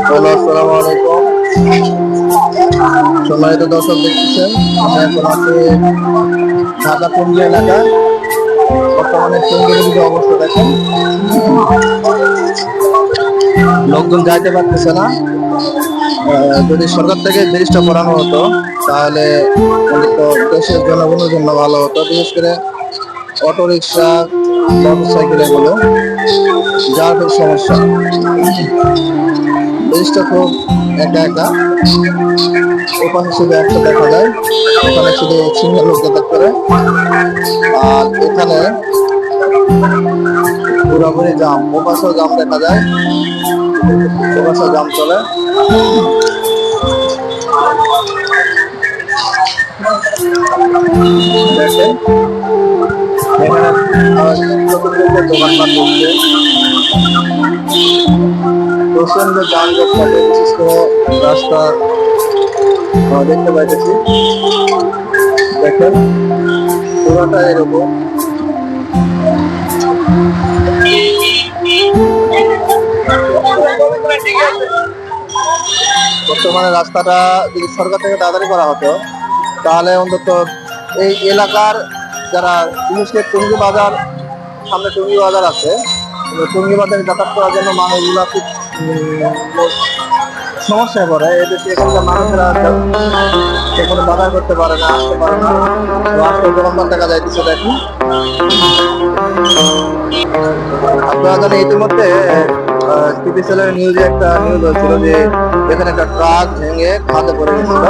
Hello, আসসালামু আলাইকুম। সম্মানিত দর্শক, দেখতেছেন আমি এখন আছি ঢাকা টঙ্গী এলাকায়। বর্তমানে টঙ্গীর যদি অবস্থা দেখেন, লোকজন যাইতে পারতেছে না। যদি সরকার থেকে ব্রিজটা করানো হতো তাহলে অন্তত দেশের জনগণের জন্য ভালো হতো। বিশেষ করে অটো রিক্সা, মোটর সাইকেল, এগুলো যার খুব সমস্যা। ব্রিজটা খুব একা একা, ওপাশে শুধু একটা দেখা যায়, ওখানে শুধু সিঙ্গেল লোক যাতায়াত করে। আর এখানে পুরোপুরি জাম, ওপাশেও জাম দেখা যায়, ওপাশেও জাম চলে। দেখেন এখানে দোকানপাট করছে, প্রচন্ড যানজট থাকে, বিশেষ করে রাস্তা দেখতে পাইতেছি। দেখেন পুরোটা এরকম। বর্তমানে রাস্তাটা যদি সরকার থেকে তাড়াতাড়ি করা হতো তাহলে অন্তত এই এলাকার যারা, বিশেষ করে টঙ্গী বাজার, সামনে টঙ্গী বাজার আছে, টঙ্গী বাজারে যাতায়াত করার জন্য মানুষগুলা খুব সমস্যায় পড়ে। এদেশে এখানকার মানুষেরা সেখানে বাজার করতে পারে না, আসতে পারে না। রাস্তায় দোকানপাট দেখা যাইতেছে। দেখুন, আপনারা জানেন ইতিমধ্যে টিভিসেলের নিউজে একটা নিউজ হয়েছিল যে এখানে একটা ট্রাক ভেঙে খাদে পড়ে গেছিল।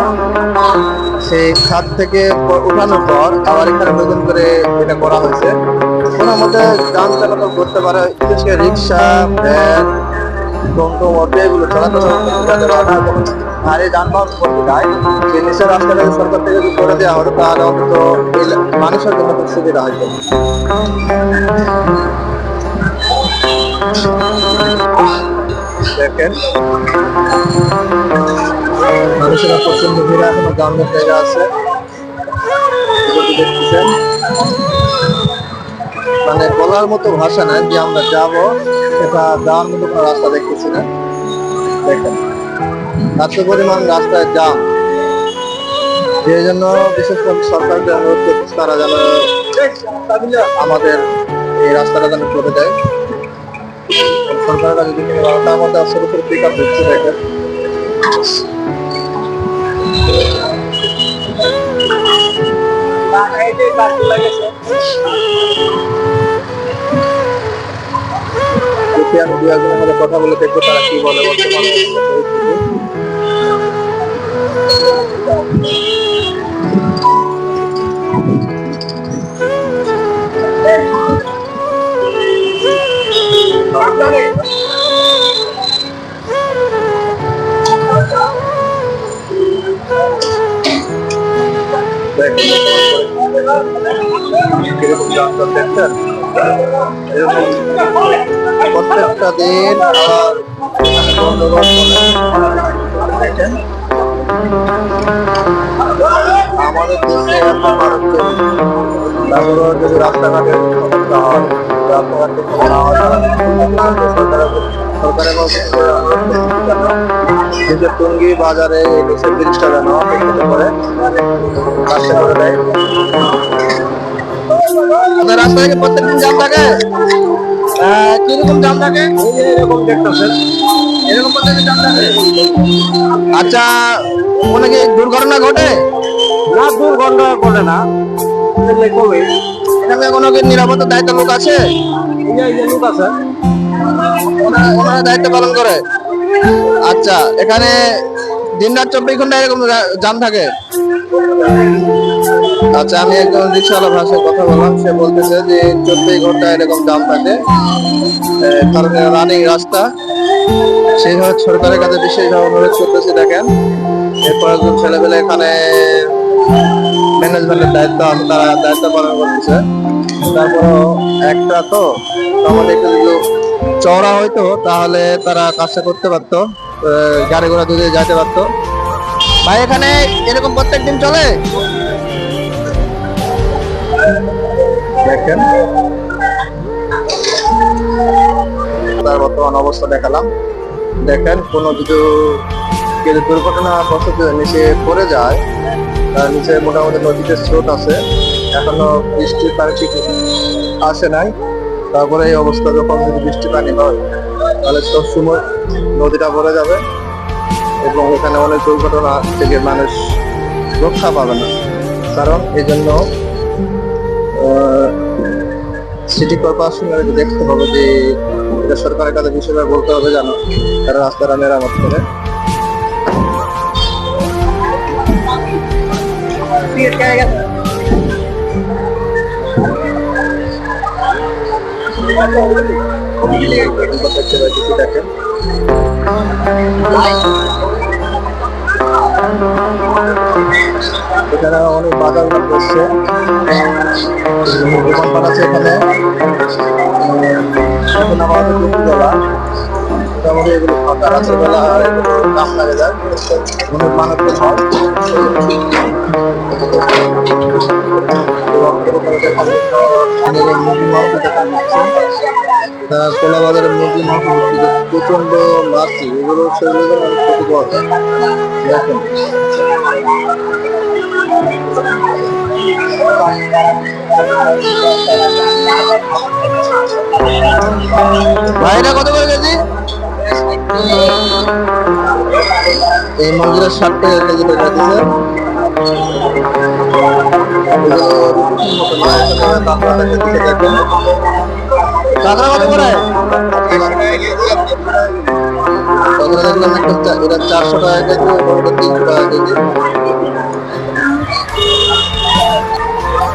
সেই খাদ থেকে উঠানোর পর আবার এখানে নতুন করে এটা করা হয়েছে। কোনো মতে যান চলাচল করতে পারে, বিশেষ করে রিক্সা, ভ্যান, টমটম, অটো, এগুলো চলাচল করতে পারে না। ভারী যানবাহন করতে যায়, সেই নিচের রাস্তাটা সরকার থেকে যদি করে দেওয়া হতো তাহলে অন্তত মানুষের জন্য খুব সুবিধা হতো। দেখেন মানুষেরা প্রচন্ড ভিড়ে, এখনো যানজট জায়গা আছে। দেখতেছেন, মানে বলার মতো ভাষা নাই যে আমরা যাবো, সেটা যাওয়ার মতো কোনো রাস্তা দেখতেছি না। দেখেন এত পরিমাণ রাস্তায় জাম, যে জন্য বিশেষ করে সরকারকে অনুরোধ করতেছে তারা যেন আমাদের এই রাস্তাটা যেন করে দেয়। সরকারের কাছে যদি তার মধ্যে ছোট ছোট পিক আপ দিচ্ছে। দেখেন আমি দু একজনের সাথে কথা বলে দেখবো তারা কি বলে বর্তমানে। প্রত্যেকটা দিন আমাদের দেশে এত মানুষজন, তারপরে যদি রাস্তাঘাটের সমস্যা হয়, রাস্তাঘাট থেকে না হয়, সরকারের কিন্তু টঙ্গী বাজারে এসে ব্রিজটা যেন করে কাজটা করে দেয়। রাস্তায় কি প্রত্যেকদিন জাম থাকে? কিরকম জাম থাকে? এরকম দেখতেছেন, এরকম প্রত্যেকদিন জাম থাকে। আচ্ছা, কোনো কি দুর্ঘটনা ঘটে? না, দুর্ঘটনা ঘটে না। এখানে কোনো কি নিরাপত্তার দায়িত্ব লোক আছে? লোক আছে, ওনারা দায়িত্ব পালন করে। আচ্ছা, এখানে দিন রাত 24 ঘন্টা এরকম জাম থাকে? আচ্ছা, আমি একজন রিক্সাওয়ালার ভাষায় কথা বললাম, সে বলতেছে যে 24 ঘন্টা এরকম জাম থাকে, কারণ রানিং রাস্তা। সেইভাবে সরকারের কাছে বিশেষভাবে অনুরোধ করতেছি। দেখেন এরপর একজন ছেলেপেলে এখানে ম্যানেজমেন্টের দায়িত্ব আছে, তারা দায়িত্ব পালন করতেছে। তারপরও একটা তো আমাদের একটু চওড়া হইতো তাহলে তারা কাজটা করতে পারতো, গাড়ি ঘোড়া দুধে যাইতে পারতো। ভাই, এখানে এরকম প্রত্যেকদিন চলে? দেখেন রাস্তার বর্তমান অবস্থা দেখালাম। দেখেন কোনো যদি কেউ দুর্ঘটনা বশত নিচে পড়ে যায়, তার নিচে মোটামুটি নদীতে স্রোত আছে, এখনো বৃষ্টির পানি ঠিক আসে নাই। তারপরে এই অবস্থা যখন যদি বৃষ্টি পানি হয়, তাহলে সবসময় নদীটা ভরে যাবে এবং এখানে অনেক দুর্ঘটনা থেকে মানুষ রক্ষা পাবে না। কারণ এই জন্য সিটি কর্পোরেশনের দেখতে হবে যে এটা সরকারের কাছে বিষয়টা বলতে হবে যেন তারা রাস্তাটা মেরামত করে। দেখতে পাচ্ছি দেখেন এখানে অনেক বাজার করছে, দোকানপাট আছে এখানে। এখন আমাদের দুপুরবেলা মোটামুটি এগুলো ফাঁকা আছে বেলা, দাম লাগে যায়, অনেক মানুষ হয়। কোলা বাজারের মুরগি মাংস প্রচন্ড মাছি, এগুলো শরীরের অনেক ক্ষতিকর। দেখেন ভাইরা কত করে কেজি? এই মুরগিটা 60 টাকা কেজি টাকা দিচ্ছে। কাঁকড়া কত করে? কাঁকড়া দেখলাম এটা 400 টাকা কেজি এবং 300 টাকা কেজি।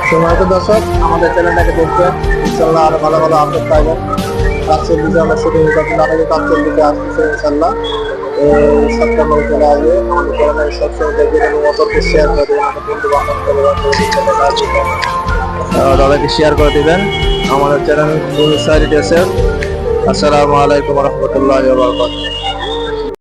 সময় তো দর্শক আমাদের চ্যানেলটাকে দেখবেন, ইনশাল্লাহ আরো ভালো ভালো আপডেট পাবেন। কাছের দিকে আমরা শুটিং করতে না হলে কাছের দিকে আসতেছে ইনশাল্লাহ। সপ্তাহ চলে আসবে আমাদের চ্যানেলে সবসময় দেখবেন এবং অপরকে শেয়ার করে দেবেন, আমাদের বন্ধু বান্ধব তাদেরকে শেয়ার করে দেবেন আমাদের চ্যানেল। আসসালামু আলাইকুম রহমতুল্লাহ।